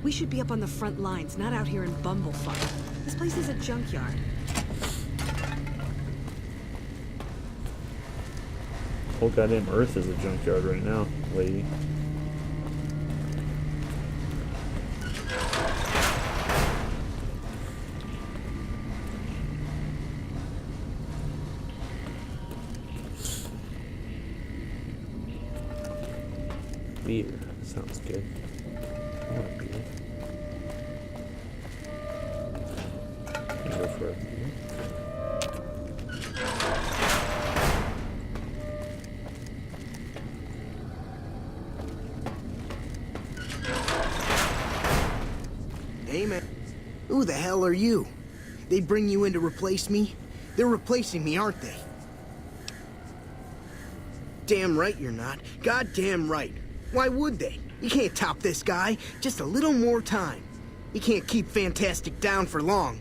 We should be up on the front lines, not out here in Bumblefuck. This place is a junkyard. Whole goddamn Earth is a junkyard right now, lady. Beer. Sounds good. I want a beer. Go for a beer. Hey, man. Who the hell are you? They bring you in to replace me? They're replacing me, aren't they? Damn right you're not. Goddamn right. Why would they? You can't top this guy. Just a little more time. You can't keep Fantastic down for long.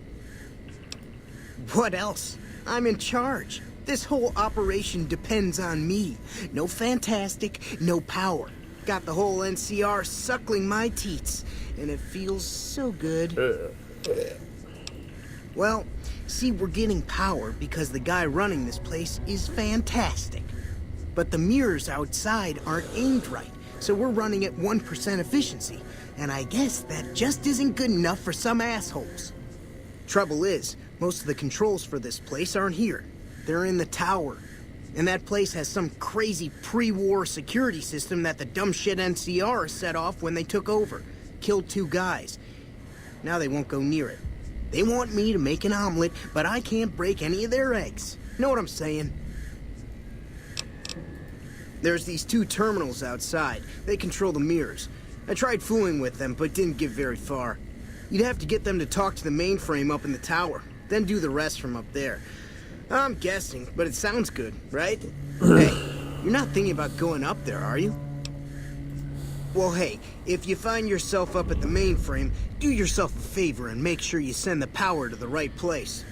What else? I'm in charge. This whole operation depends on me. No Fantastic, no power. Got the whole NCR suckling my teats, and it feels so good. Well, see, we're getting power because the guy running this place is fantastic. But the mirrors outside aren't aimed right, so we're running at 1% efficiency, and I guess that just isn't good enough for some assholes. Trouble is, most of the controls for this place aren't here. They're in the tower. And that place has some crazy pre-war security system that the dumb shit NCR set off when they took over. Killed 2 guys. Now they won't go near it. They want me to make an omelet, but I can't break any of their eggs. Know what I'm saying? There's these 2 terminals outside. They control the mirrors. I tried fooling with them, but didn't get very far. You'd have to get them to talk to the mainframe up in the tower, then do the rest from up there. I'm guessing, but it sounds good, right? Hey, you're not thinking about going up there, are you? Well, hey, if you find yourself up at the mainframe, do yourself a favor and make sure you send the power to the right place.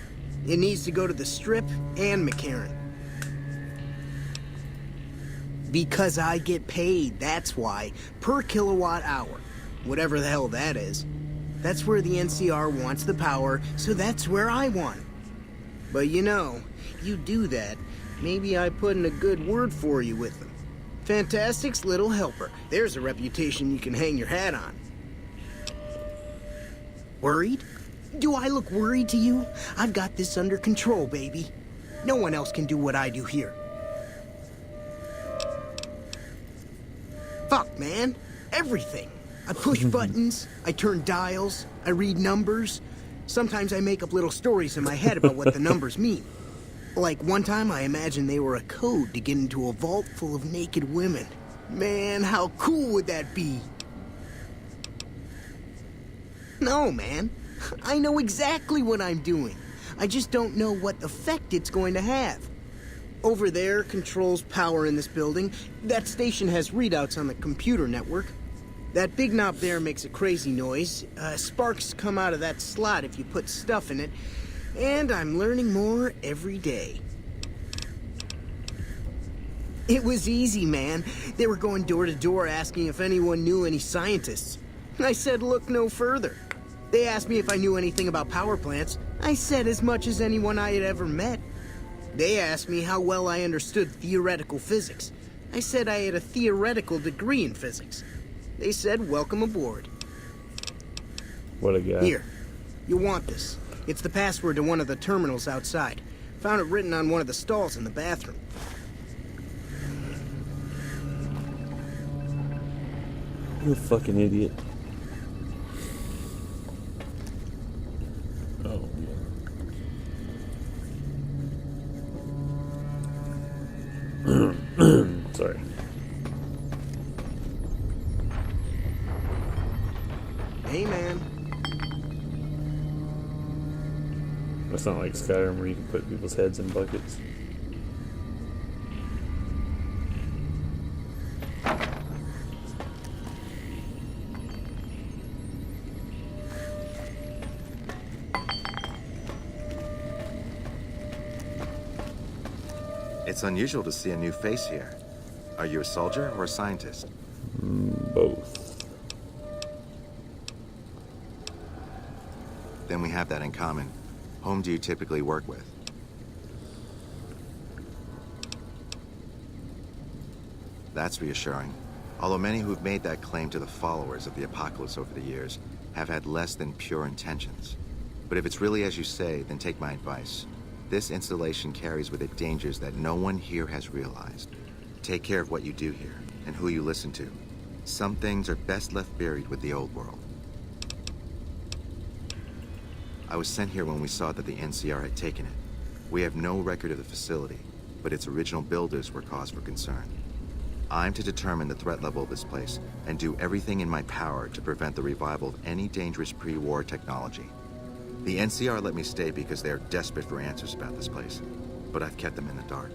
It needs to go to the Strip and McCarran. Because I get paid, that's why. Per kilowatt hour. Whatever the hell that is. That's where the NCR wants the power, so that's where I want it. But you know, you do that, maybe I put in a good word for you with them. Fantastic's little helper. There's a reputation you can hang your hat on. Worried? Do I look worried to you? I've got this under control, baby. No one else can do what I do here. Fuck, man. Everything. I push buttons, I turn dials, I read numbers. Sometimes I make up little stories in my head about what the numbers mean. Like one time I imagined they were a code to get into a vault full of naked women. Man, how cool would that be? No, man. I know exactly what I'm doing. I just don't know what effect it's going to have. Over there controls power in this building. That station has readouts on the computer network. That big knob there makes a crazy noise. Sparks come out of that slot if you put stuff in it. And I'm learning more every day. It was easy, man. They were going door to door asking if anyone knew any scientists. I said look no further. They asked me if I knew anything about power plants. I said as much as anyone I had ever met. They asked me how well I understood theoretical physics. I said I had a theoretical degree in physics. They said, welcome aboard. What a guy. Here, you'll want this. It's the password to one of the terminals outside. Found it written on one of the stalls in the bathroom. You a fucking idiot. Oh, yeah. Sorry. Hey, man. It's not like Skyrim where you can put people's heads in buckets. It's unusual to see a new face here. Are you a soldier or a scientist? Both. Then we have that in common. Whom do you typically work with? That's reassuring. Although many who've made that claim to the followers of the Apocalypse over the years have had less than pure intentions. But if it's really as you say, then take my advice. This installation carries with it dangers that no one here has realized. Take care of what you do here, and who you listen to. Some things are best left buried with the old world. I was sent here when we saw that the NCR had taken it. We have no record of the facility, but its original builders were cause for concern. I'm to determine the threat level of this place and do everything in my power to prevent the revival of any dangerous pre-war technology. The NCR let me stay because they are desperate for answers about this place, but I've kept them in the dark.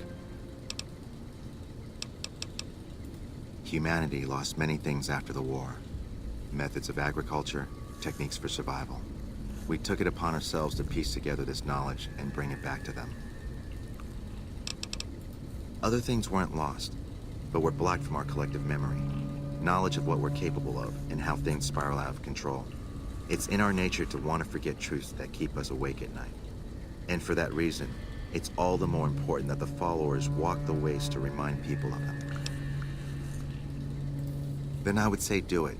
Humanity lost many things after the war. Methods of agriculture, techniques for survival. We took it upon ourselves to piece together this knowledge and bring it back to them. Other things weren't lost, but were blocked from our collective memory. Knowledge of what we're capable of and how things spiral out of control. It's in our nature to want to forget truths that keep us awake at night. And for that reason, it's all the more important that the followers walk the ways to remind people of them. Then I would say do it.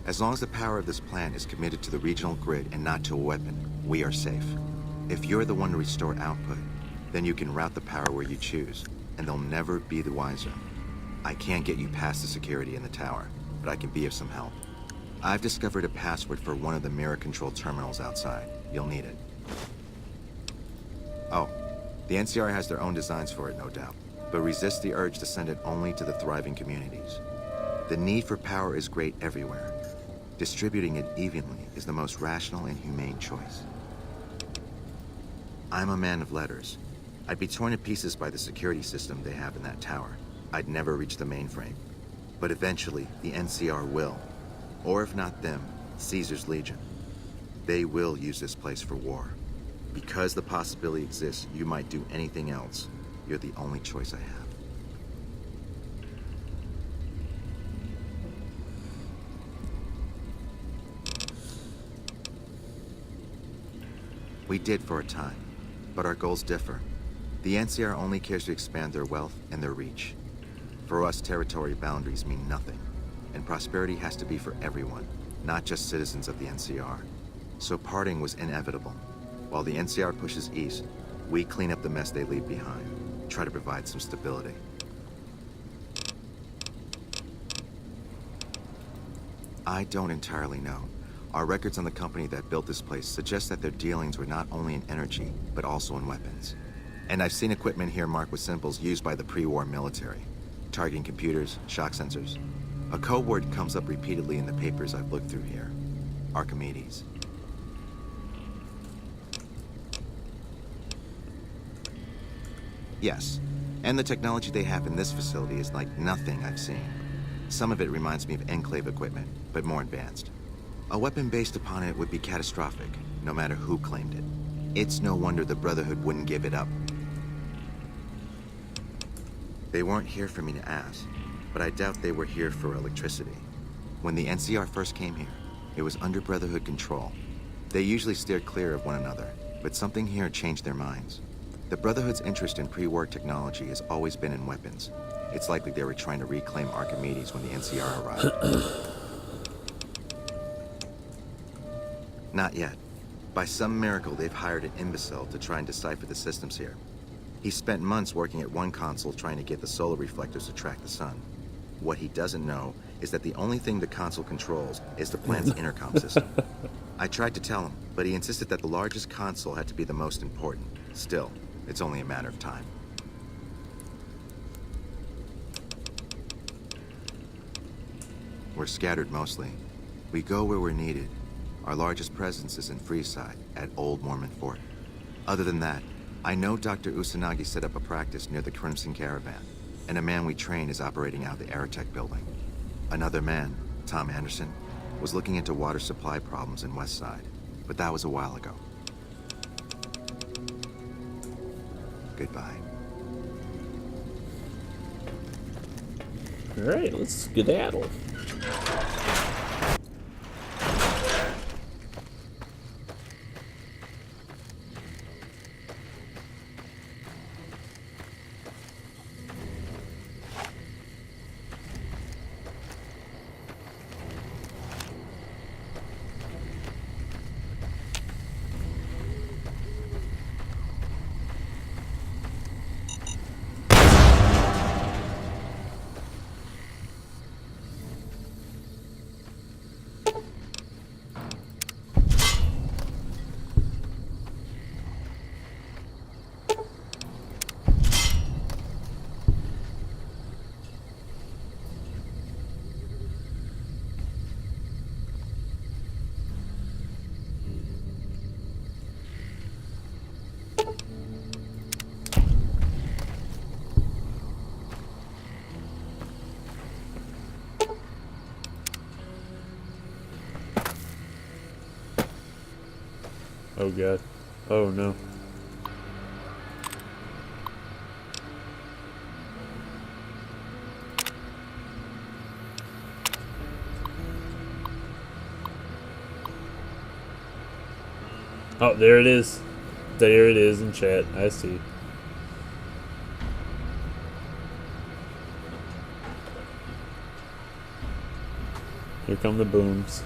As long as the power of this plant is committed to the regional grid and not to a weapon, we are safe. If you're the one to restore output, then you can route the power where you choose, and they'll never be the wiser. I can't get you past the security in the tower, but I can be of some help. I've discovered a password for one of the mirror control terminals outside. You'll need it. Oh, the NCR has their own designs for it, no doubt, but resist the urge to send it only to the thriving communities. The need for power is great everywhere. Distributing it evenly is the most rational and humane choice. I'm a man of letters. I'd be torn to pieces by the security system they have in that tower. I'd never reach the mainframe. But eventually, the NCR will. Or if not them, Caesar's Legion. They will use this place for war. Because the possibility exists you might do anything else, you're the only choice I have. We did for a time, but our goals differ. The NCR only cares to expand their wealth and their reach. For us, territory boundaries mean nothing, and prosperity has to be for everyone, not just citizens of the NCR. So parting was inevitable. While the NCR pushes east, we clean up the mess they leave behind, try to provide some stability. I don't entirely know. Our records on the company that built this place suggest that their dealings were not only in energy, but also in weapons. And I've seen equipment here marked with symbols used by the pre-war military, targeting computers, shock sensors. A code word comes up repeatedly in the papers I've looked through here. Archimedes. Yes, and the technology they have in this facility is like nothing I've seen. Some of it reminds me of Enclave equipment, but more advanced. A weapon based upon it would be catastrophic, no matter who claimed it. It's no wonder the Brotherhood wouldn't give it up. They weren't here for me to ask, but I doubt they were here for electricity. When the NCR first came here, it was under Brotherhood control. They usually steered clear of one another, but something here changed their minds. The Brotherhood's interest in pre-war technology has always been in weapons. It's likely they were trying to reclaim Archimedes when the NCR arrived. Not yet. By some miracle, they've hired an imbecile to try and decipher the systems here. He spent months working at one console trying to get the solar reflectors to track the sun. What he doesn't know is that the only thing the console controls is the plant's intercom system. I tried to tell him, but he insisted that the largest console had to be the most important. Still, it's only a matter of time. We're scattered mostly. We go where we're needed. Our largest presence is in Freeside, at Old Mormon Fort. Other than that, I know Dr. Usanagi set up a practice near the Crimson Caravan, and a man we train is operating out of the Aerotech building. Another man, Tom Anderson, was looking into water supply problems in Westside, but that was a while ago. Goodbye. All right, let's skedaddle. Oh god. Oh no. Oh, there it is. There it is in chat. I see. Here come the booms.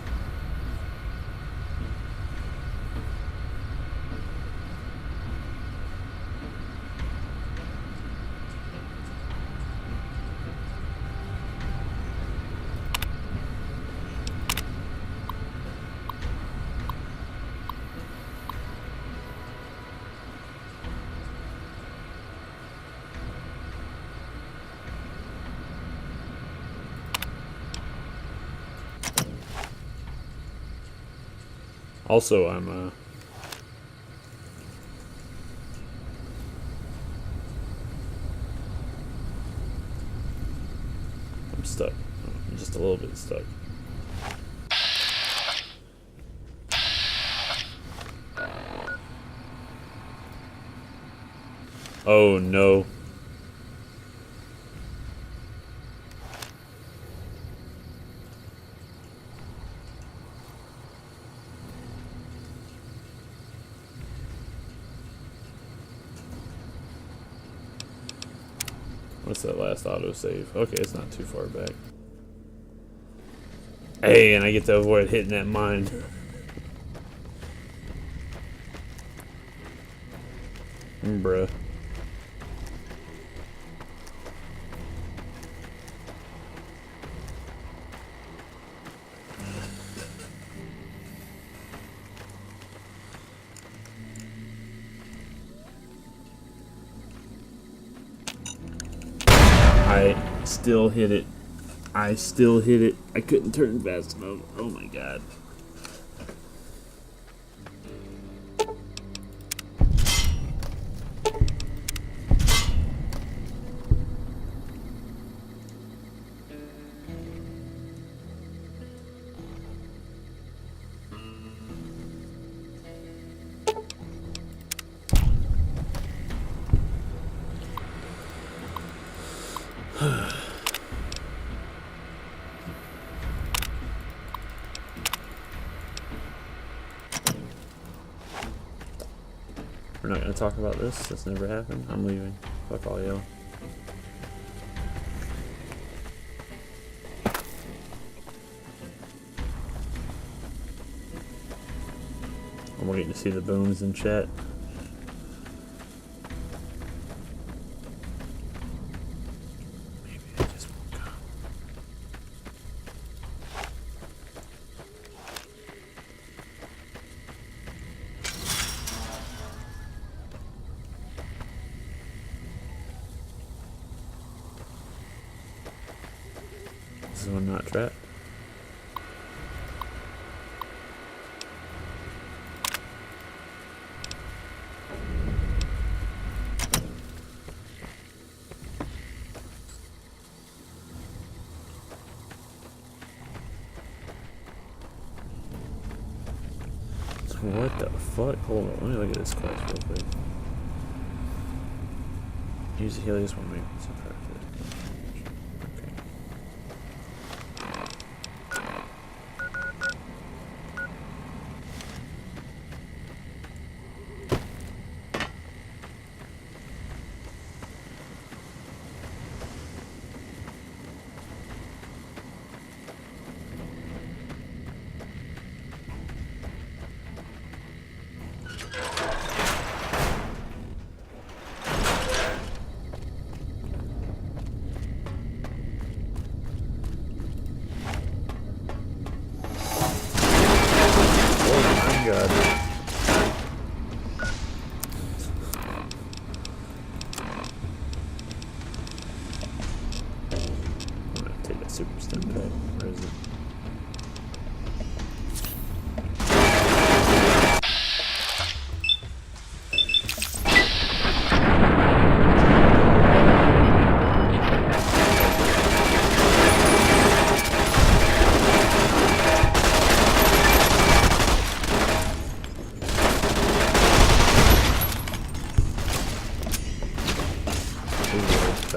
Also, I'm stuck. I'm just a little bit stuck. Oh no. What's that last autosave? Okay, it's not too far back. Hey, and I get to avoid hitting that mine. Bruh. I still hit it. I still hit it. I couldn't turn fast enough. Oh my god. We're not gonna talk about this. This never happened. I'm leaving. Fuck all y'all. I'm waiting to see the booms in chat. Maybe I just won't come. This is one not trapped. What the fuck? Hold on, let me look at this class real quick. Use the Helios one, make some practice. God. I'm gonna take that super stun back. Where is it?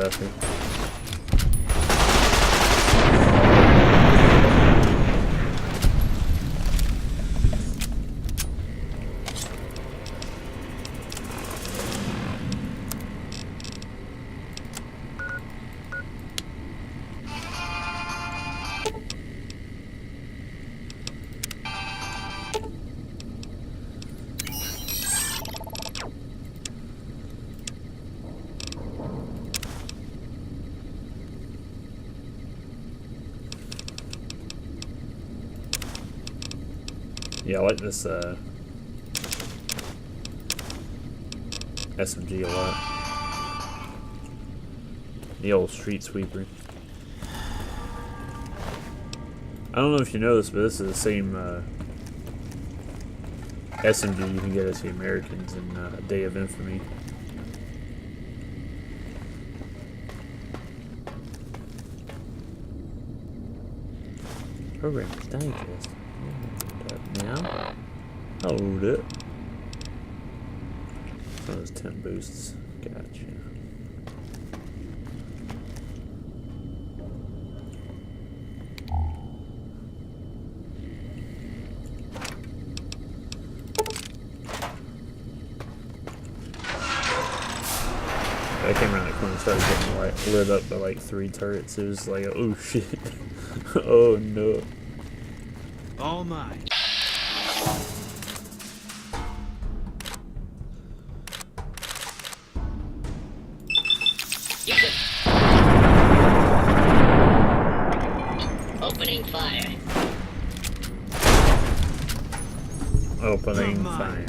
Duffy. Yeah, I like this SMG a lot. The old street sweeper. I don't know if you know this, but this is the same SMG you can get as the Americans in Day of Infamy. Program Digest. Now, hold it. So those 10 boosts. Gotcha. I came around that corner and started getting lit up by like 3 turrets. It was like, oh shit. Oh no. All mine. Opening fire. Opening fire.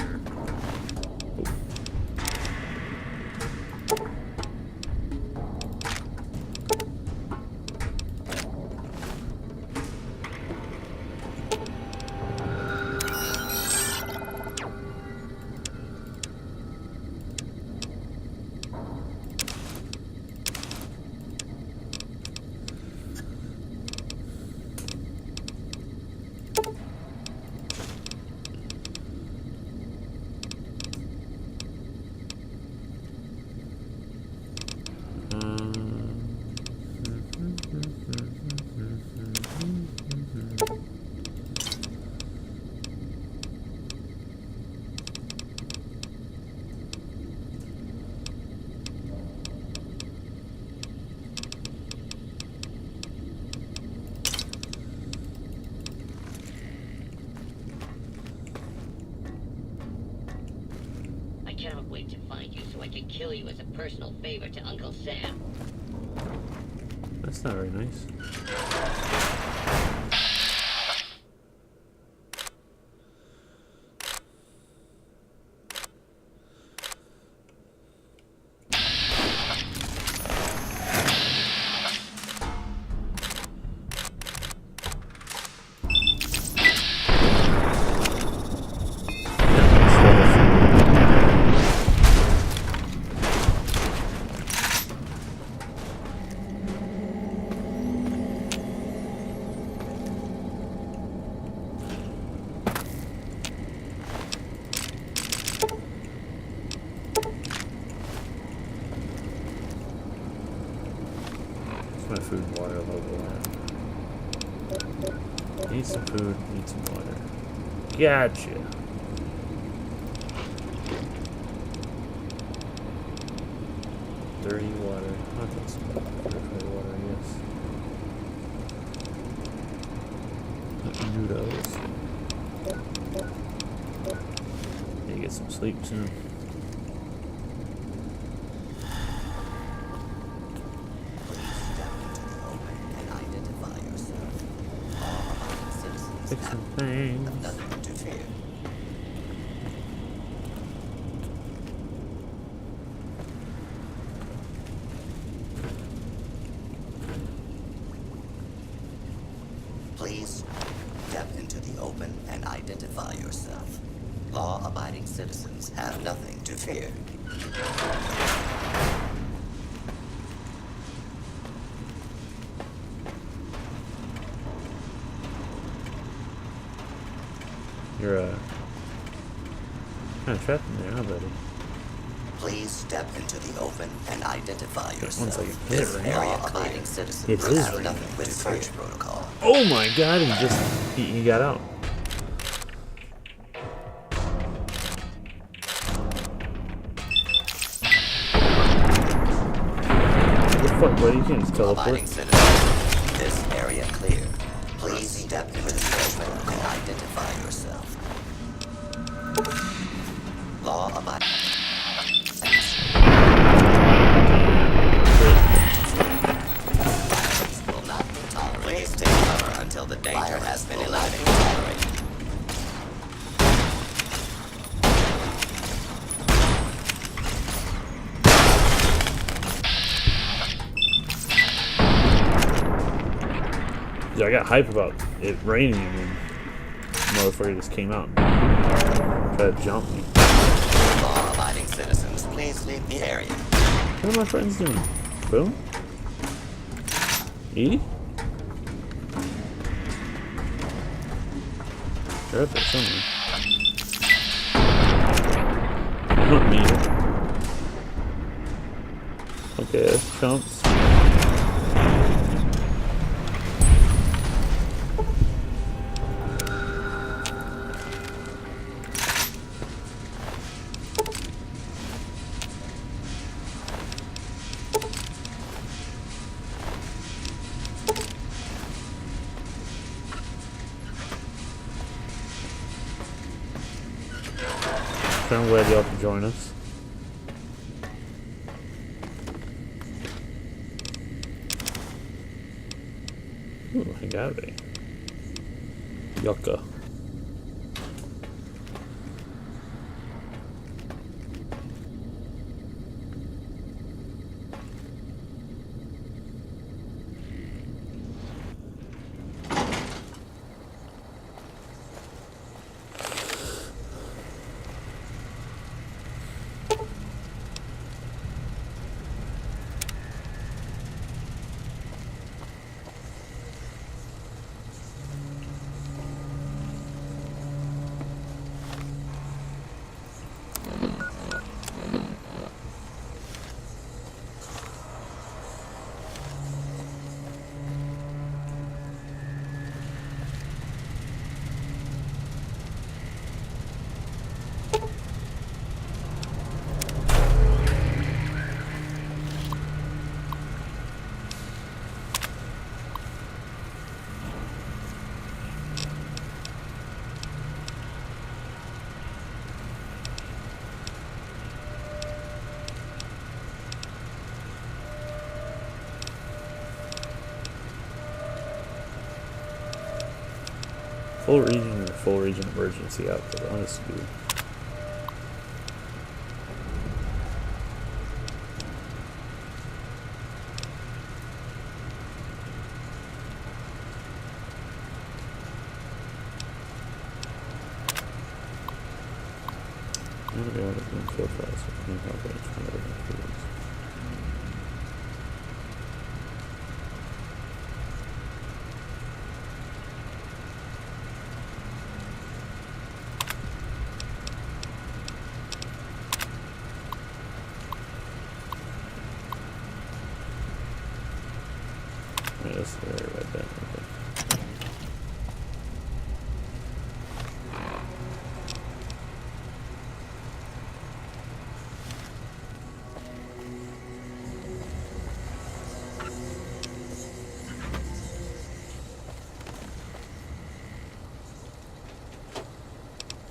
I cannot wait to find you so I can kill you as a personal favor to Uncle Sam. That's not very nice. My food and water level at. Need some food, need some water. Gotcha. Dirty water. I'll take some purified water, I guess. Noodles. Need to get some sleep soon. Fix some things. Nothing to fear. Please step into the open and identify yourself. Law-abiding citizens have nothing to fear. You're kind of trapped in there, huh, buddy? Please step into the open and identify yourself. second. Is it This raining? law-abiding citizens It is have raining. nothing with search protocol. Oh my god, he got out. What the fuck, buddy? You can't just Law-abiding teleport. citizens, this area clear. Please step into the search protocol and identify yourself. Law-abiding. Will not be tolerated. Please take cover until the danger has been eliminated. Yeah, I got hype about it raining and then motherfucker just came out and tried to jump me. Law-abiding citizens, please leave the area. What are my friends doing? Boom? Edie? They're up there somewhere. Not me. Okay, that's chumps. I'm glad y'all could join us. Ooh, Howdy. Yucca. Full region or full region emergency output. Honestly, dude. That's the area right there. Okay.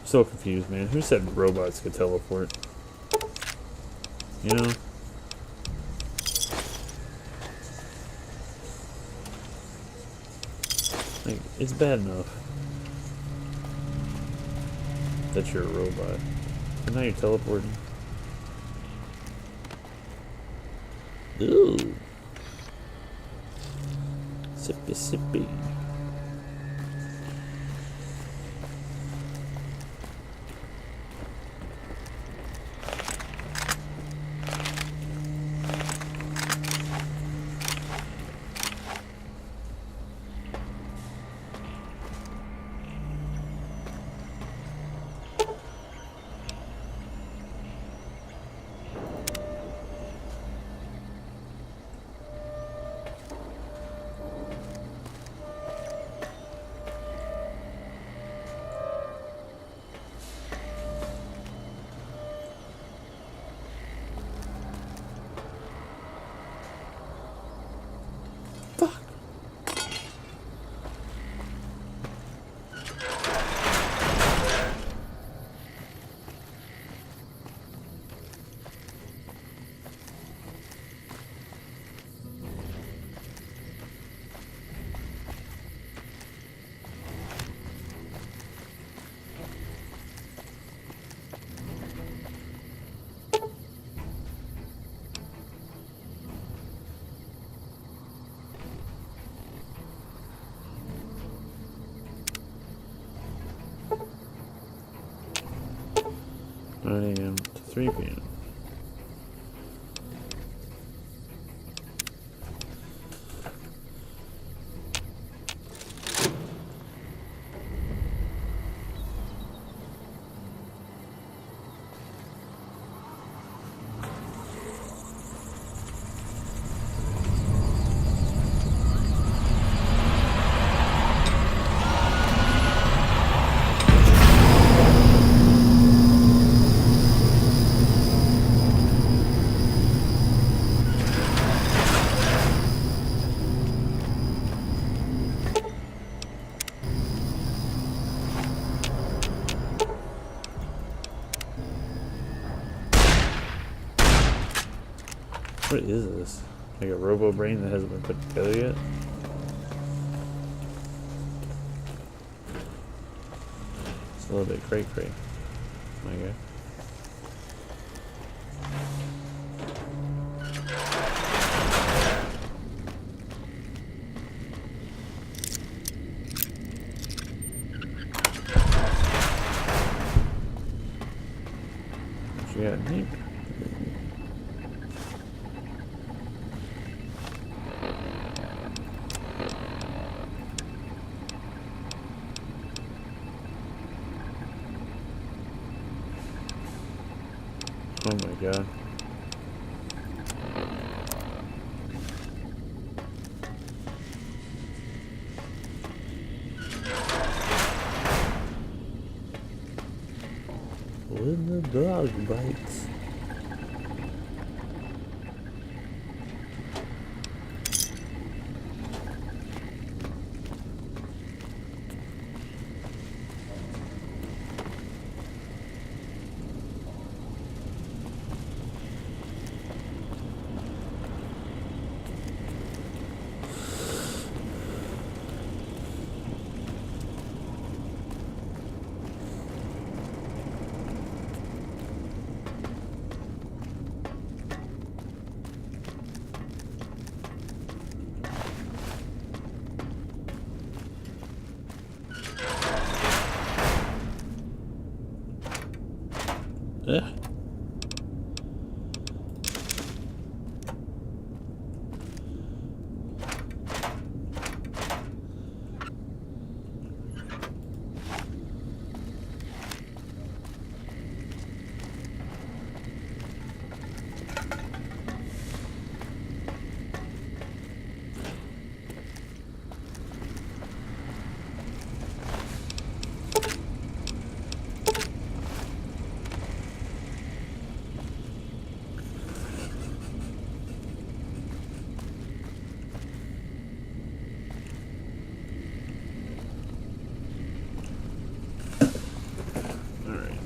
So confused, man. Who said robots could teleport? You know? Like, it's bad enough that you're a robot. But now you're teleporting. Ooh. Sippy sippy. 9 a.m. to 3 p.m. What is this? Like a robo brain that hasn't been put together yet? It's a little bit cray-cray. My guy. What you got in here? Oh my god. When the dog bites. Ugh.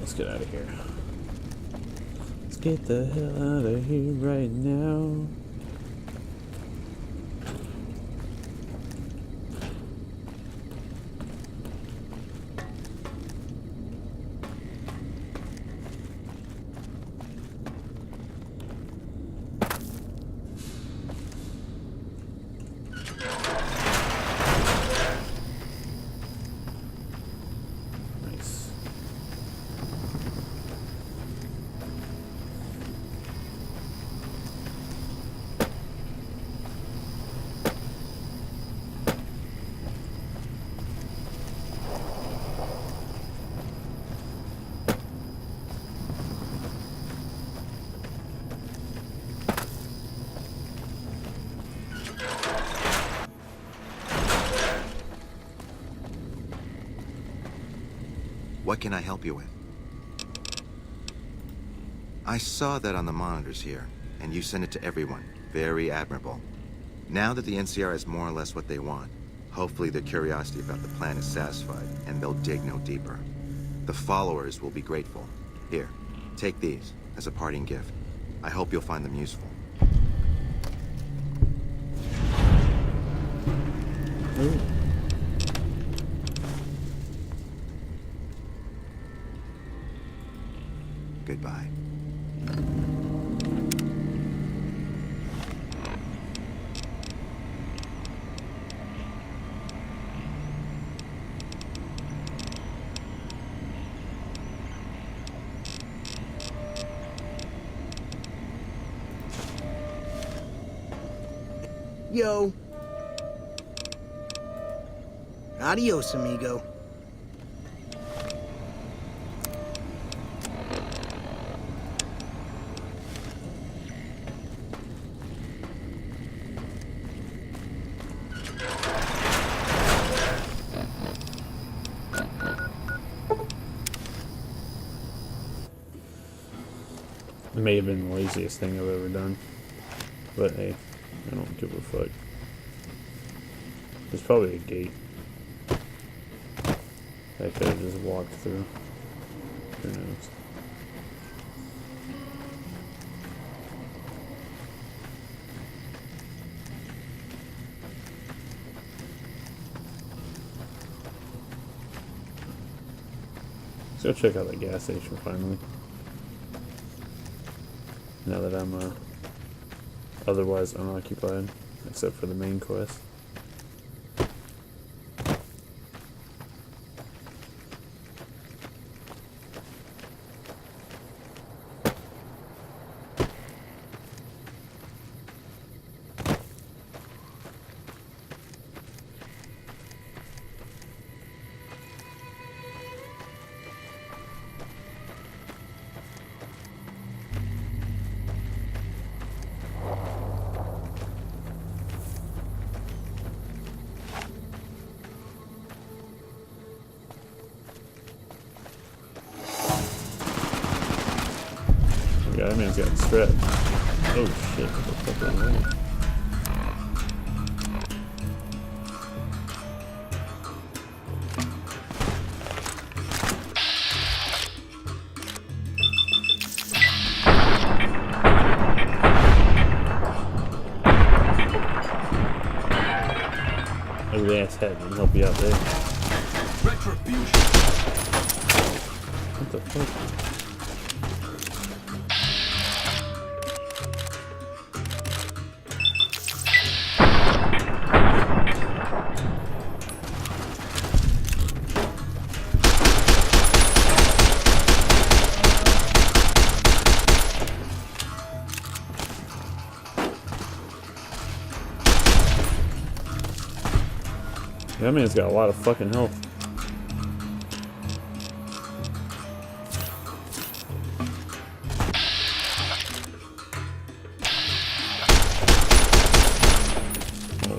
Let's get out of here. Let's get the hell out of here right now. What can I help you with? I saw that on the monitors here, and you sent it to everyone. Very admirable. Now that the NCR is more or less what they want, hopefully their curiosity about the plan is satisfied, and they'll dig no deeper. The followers will be grateful. Here, take these as a parting gift. I hope you'll find them useful. Ooh. Goodbye. Yo. Adios, amigo. It may have been the laziest thing I've ever done. But hey, I don't give a fuck. There's probably a gate that I could have just walked through. Who knows? Let's go check out the gas station finally. Now that I'm otherwise unoccupied, except for the main quest. Yeah, that man's got strep. Oh shit, what the fuck is that? Oh, the ass head can help you out there. Retribution. What the fuck? That man's got a lot of fucking health. Oh.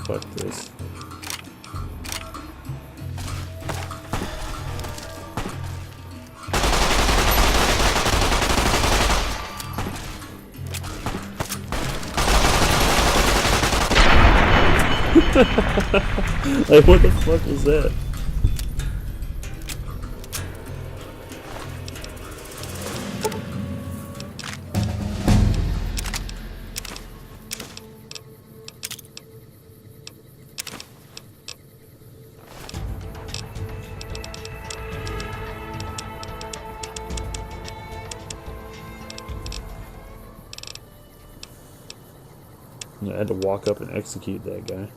Fuck this. Like, what the fuck was that? I had to walk up and execute that guy.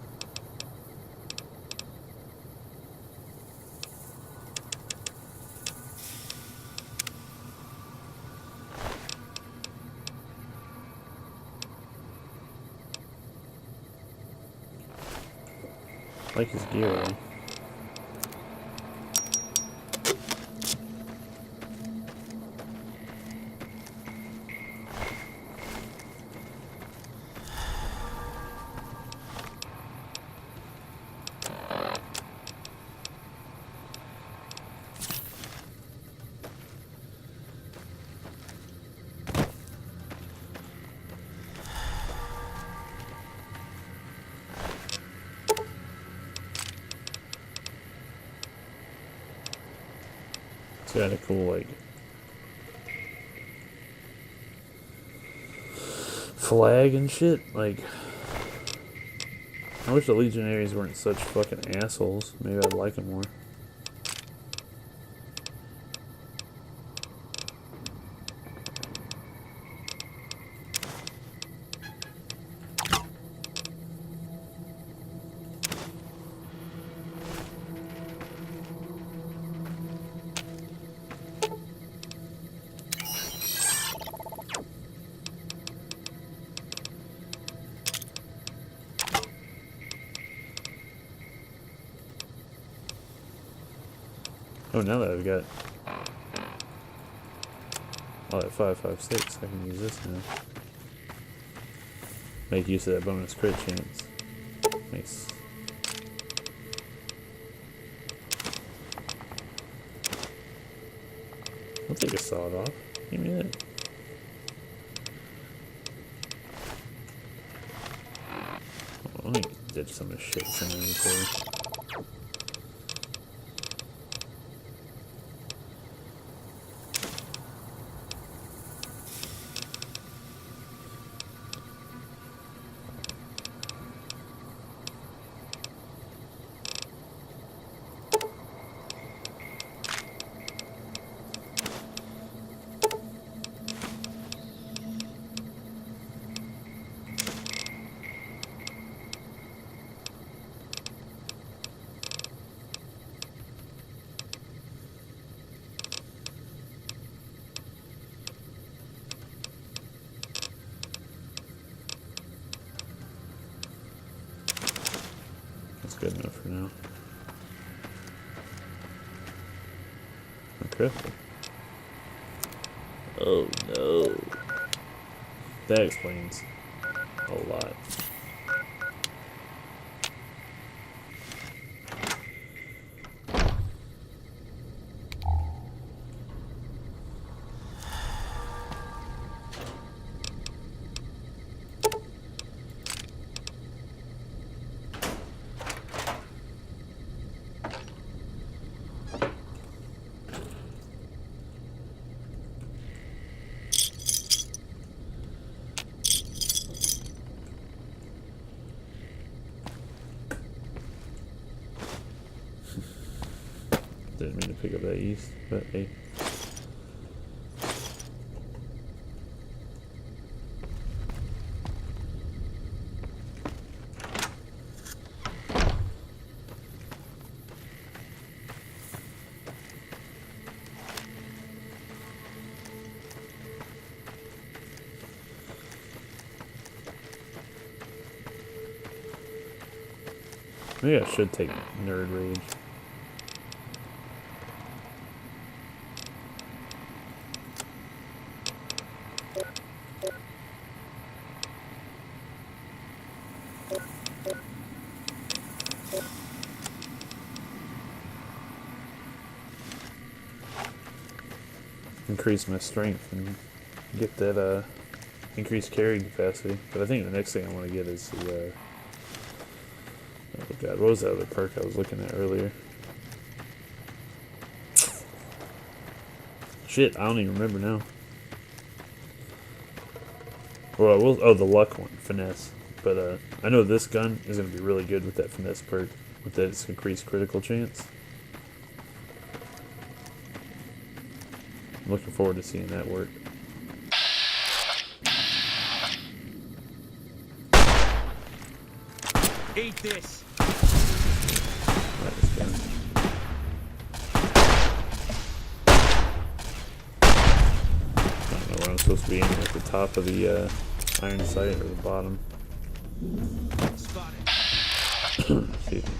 I like his gear though. It's got a cool, like, flag and shit. Like, I wish the Legionaries weren't such fucking assholes. Maybe I'd like them more. Oh, now that I've got all that 5.56, I can use this now. Make use of that bonus crit chance. Nice. I'll take a sawed off. Give me that. Let me ditch some of the shit in the inventory. That's good enough for now. Okay. Oh no. That explains a lot. Didn't mean to pick up that yeast, but hey. Maybe I should take Nerd Rage. Increase my strength and get that increased carrying capacity. But I think the next thing I want to get is the oh god, what was that other perk I was looking at earlier? Shit, I don't even remember now. Well, the luck one, finesse. But I know this gun is going to be really good with that finesse perk, with that its increased critical chance. I'm looking forward to seeing that work. Eat this. That was good. I don't know where I'm supposed to be aiming, at the top of the iron sight or the bottom. Spot it. Excuse me.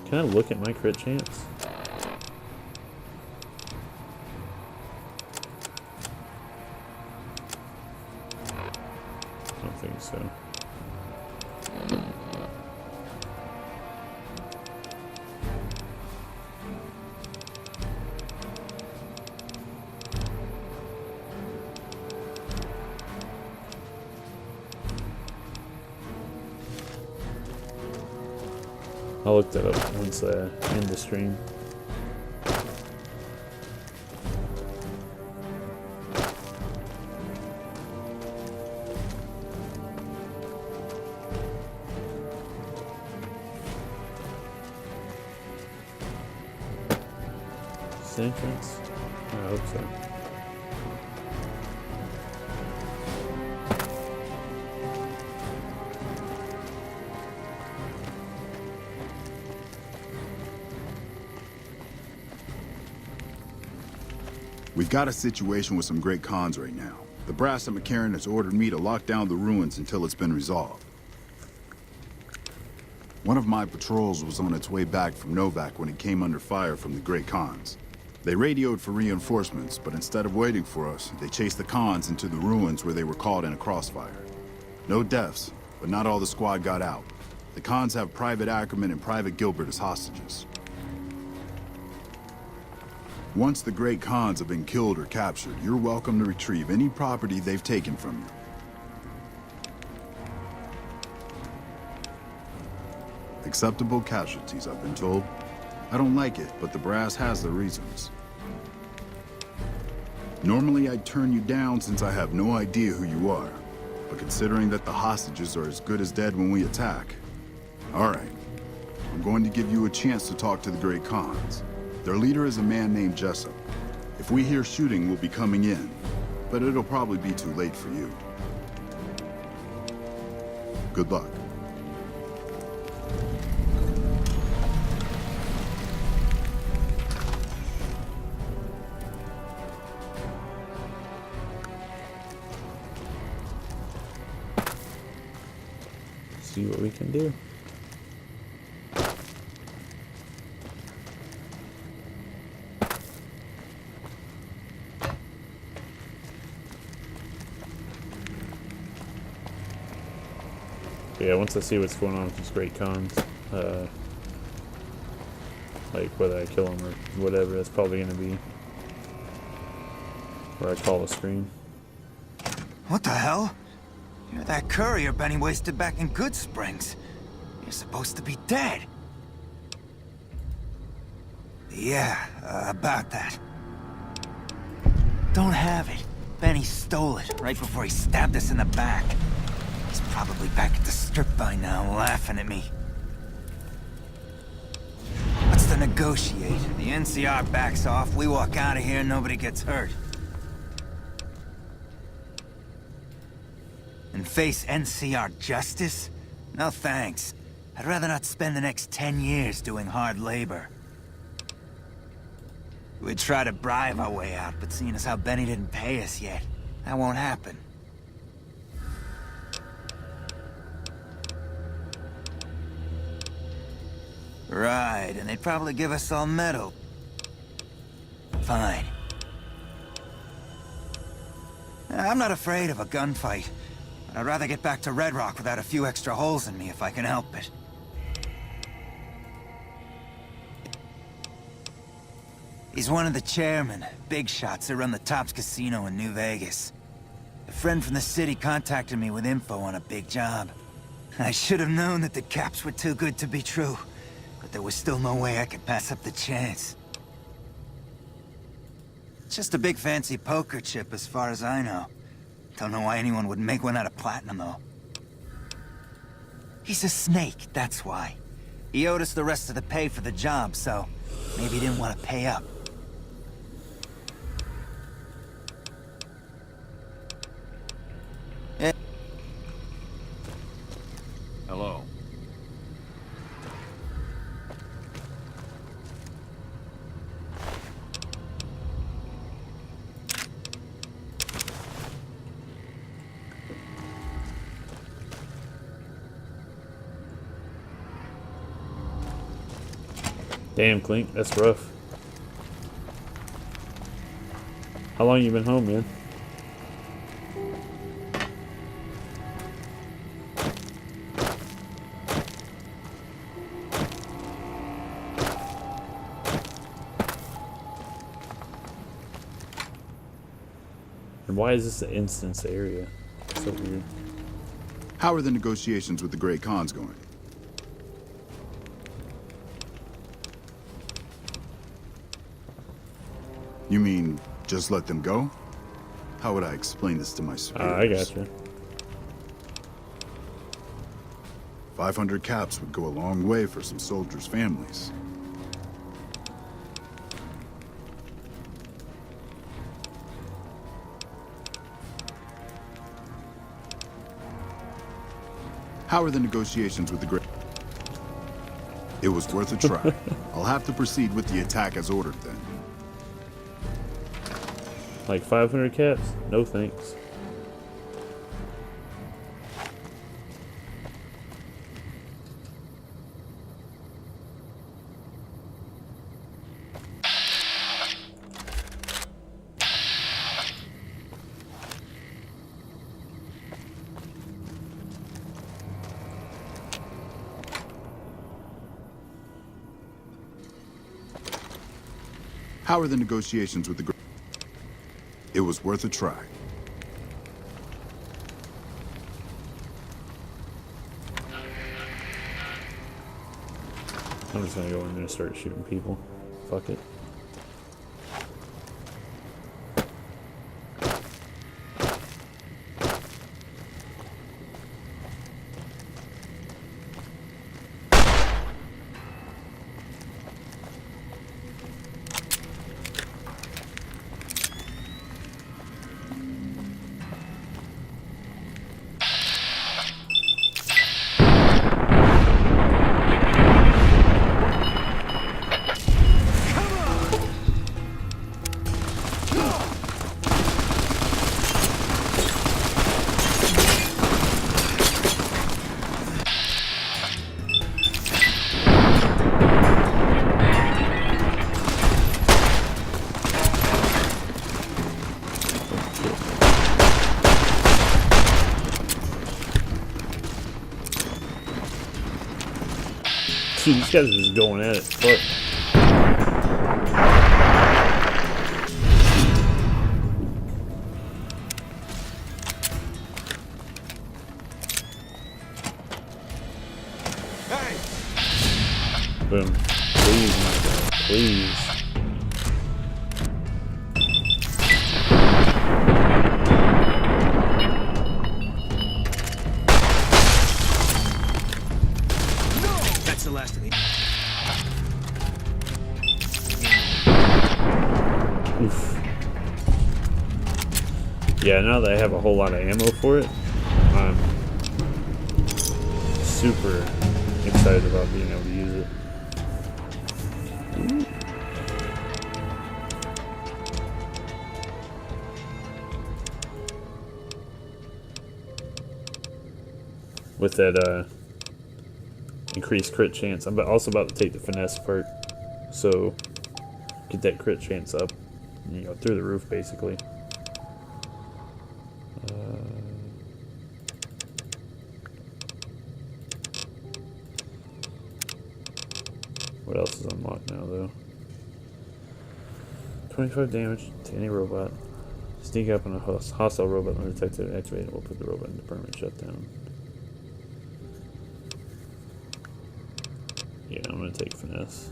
Can I look at my crit chance? I don't think so. I'll look that up once I end the stream. the entrance? I hope so. We've got a situation with some great cons right now. The brass at McCarran has ordered me to lock down the ruins until it's been resolved. One of my patrols was on its way back from Novak when it came under fire from the Great Khans. They radioed for reinforcements, but instead of waiting for us, they chased the Khans into the ruins where they were caught in a crossfire. No deaths, but not all the squad got out. The Khans have Private Ackerman and Private Gilbert as hostages. Once the Great Khans have been killed or captured, you're welcome to retrieve any property they've taken from you. Acceptable casualties, I've been told. I don't like it, but the brass has their reasons. Normally I'd turn you down since I have no idea who you are. But considering that the hostages are as good as dead when we attack... Alright. I'm going to give you a chance to talk to the Great Khans. Their leader is a man named Jessup. If we hear shooting, we'll be coming in. But it'll probably be too late for you. Good luck. See what we can do. Yeah, once I see what's going on with these Great Khans, like whether I kill them or whatever, that's probably going to be where I call a screen. What the hell? You're that courier Benny wasted back in Good Springs. You're supposed to be dead. Yeah, about that. Don't have it. Benny stole it right before he stabbed us in the back. He's probably back at the strip by now, laughing at me. What's to negotiate? The NCR backs off, we walk out of here, nobody gets hurt. And face NCR justice? No thanks. I'd rather not spend the next 10 years doing hard labor. We'd try to bribe our way out, but seeing as how Benny didn't pay us yet, that won't happen. Right, and they'd probably give us all metal. Fine. I'm not afraid of a gunfight. But I'd rather get back to Red Rock without a few extra holes in me if I can help it. He's one of the chairmen, big shots that run the Tops Casino in New Vegas. A friend from the city contacted me with info on a big job. I should have known that the caps were too good to be true. But there was still no way I could pass up the chance. Just a big fancy poker chip as far as I know. Don't know why anyone would make one out of platinum, though. He's a snake, that's why. He owed us the rest of the pay for the job, so maybe he didn't want to pay up. Yeah. Hello. Damn, Clink, that's rough. How long you been home, man? And why is this an instance area? So weird. How are the negotiations with the Great Khans going? You mean, just let them go? How would I explain this to my superiors? I gotcha. 500 caps would go a long way for some soldiers' families. How are the negotiations with the Great? It was worth a try. I'll have to proceed with the attack as ordered then. Like 500 caps? No thanks. How are the negotiations with the Great? It was worth a try. I'm just gonna go in there and start shooting people. Fuck it. Dude, these guys are just going at it. Fuck. Boom. Please, my God. Please. That's the last of me. Oof. Yeah, now that I have a whole lot of ammo for it, I'm super excited about being able to use it. With that increased crit chance, I'm also about to take the finesse part, so get that crit chance up, you know, through the roof basically. What else is unlocked now though? 25 damage to any robot. Sneak up on a hostile robot undetected and activate it will put the robot into permanent shutdown. Yeah, I'm gonna take finesse.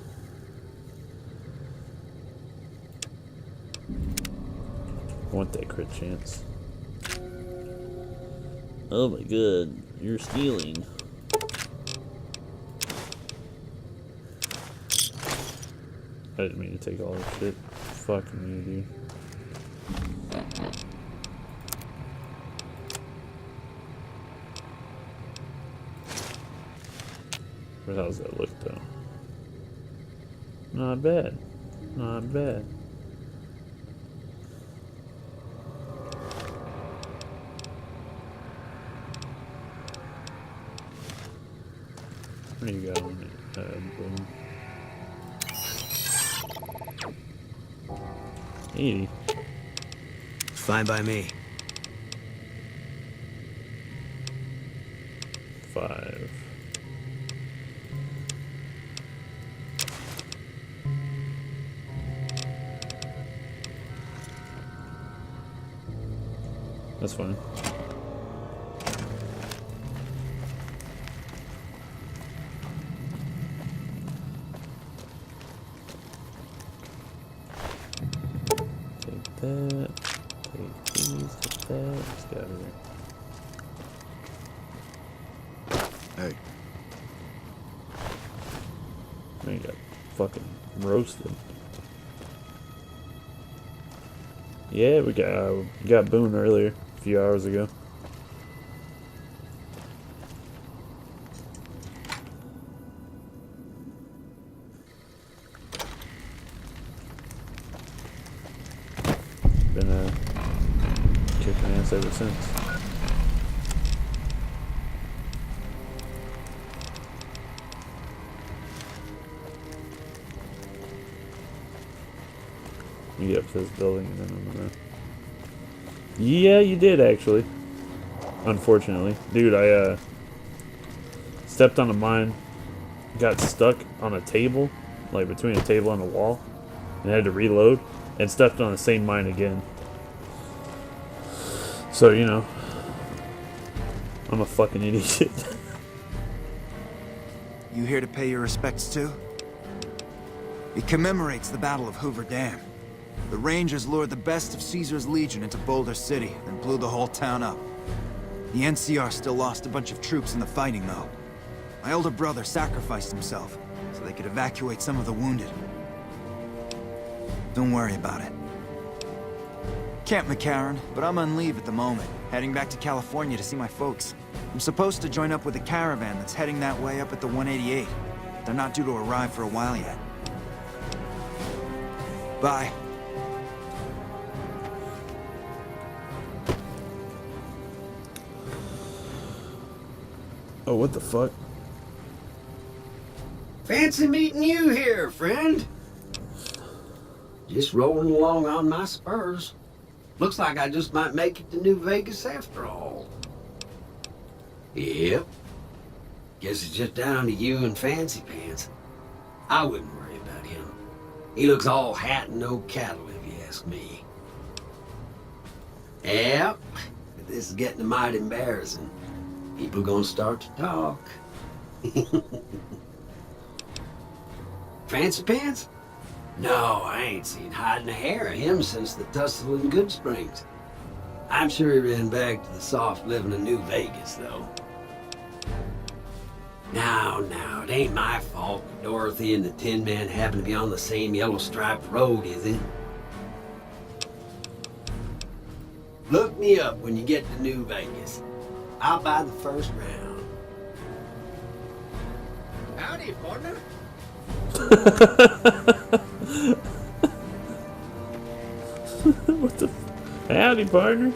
I want that crit chance. Oh my god, you're stealing. I didn't mean to take all this shit. Fucking you, dude. But how's that look though? Not bad. Not bad. What do you got on it? Boom. 80. Fine by me. 5. That's fine. Take that. Take these. Take that. Let's get out of here. Hey, Man, got fucking roasted. Yeah, we got Boone earlier, a few hours ago. house ever since. You get up to this building and then I'm gonna... Yeah, you did actually. Unfortunately. Dude, I stepped on a mine, got stuck on a table, like between a table and a wall, and had to reload, and stepped on the same mine again. So, you know, I'm a fucking idiot. You here to pay your respects too? It commemorates the Battle of Hoover Dam. The Rangers lured the best of Caesar's Legion into Boulder City, and blew the whole town up. The NCR still lost a bunch of troops in the fighting, though. My older brother sacrificed himself, so they could evacuate some of the wounded. Don't worry about it. Camp McCarran, but I'm on leave at the moment, heading back to California to see my folks. I'm supposed to join up with a caravan that's heading that way up at the 188. They're not due to arrive for a while yet. Bye. Oh, what the fuck? Fancy meeting you here, friend. Just rolling along on my spurs. Looks like I just might make it to New Vegas after all. Yep. Guess it's just down to you and Fancy Pants. I wouldn't worry about him. He looks all hat and no cattle, if you ask me. Yep. But this is getting mighty embarrassing. People gonna start to talk. Fancy Pants? No, I ain't seen hide and hair of him since the tussle in Good Springs. I'm sure he ran back to the soft living of New Vegas, though. Now, it ain't my fault that Dorothy and the Tin Man happen to be on the same yellow-striped road, is it? Look me up when you get to New Vegas. I'll buy the first round. Howdy, partner. What the... Howdy, partner.